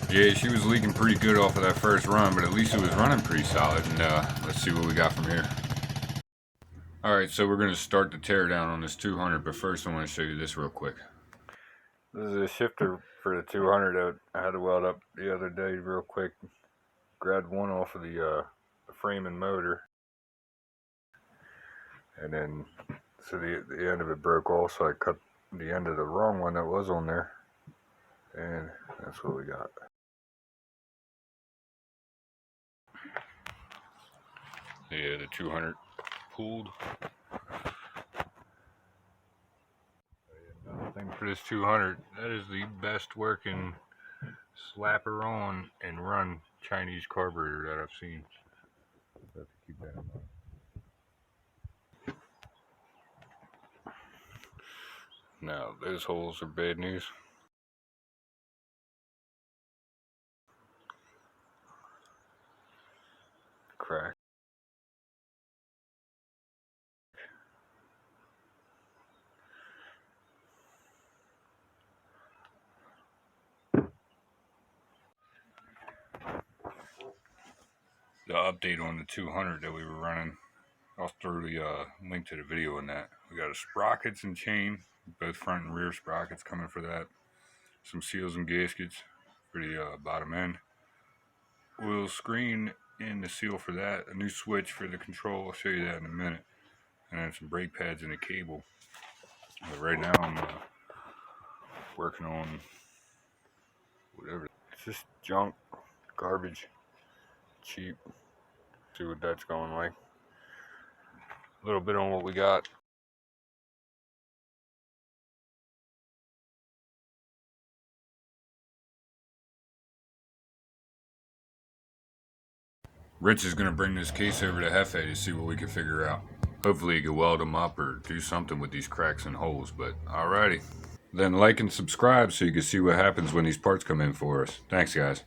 Yeah, she was leaking pretty good off of that first run, but at least it was running pretty solid. And let's see what we got from here. Alright, so we're going to start the teardown on this 200, but first I want to show you this real quick. This is a shifter for the 200 that I had to weld up the other day real quick. Grabbed one off of the frame and motor. And then, so the end of it broke off, so I cut the end of the wrong one that was on there. And that's what we got. Yeah, the 200 pulled. Another thing for this 200, that is the best working slapper on and run Chinese carburetor that I've seen. So I have to keep that in mind. Now, those holes are bad news. Crack. The update on the 200 that we were running, I'll throw the link to the video on that. We got a sprockets and chain, both front and rear sprockets coming for that. Some seals and gaskets for the bottom end. Oil screen and the seal for that. A new switch for the control, I'll show you that in a minute. And then some brake pads and a cable. But right now I'm working on whatever. It's just junk, garbage, cheap. See what that's going like. A little bit on what we got. Rich is going to bring this case over to Hefe to see what we can figure out. Hopefully he can weld them up or do something with these cracks and holes, but alrighty. Then like and subscribe so you can see what happens when these parts come in for us. Thanks guys.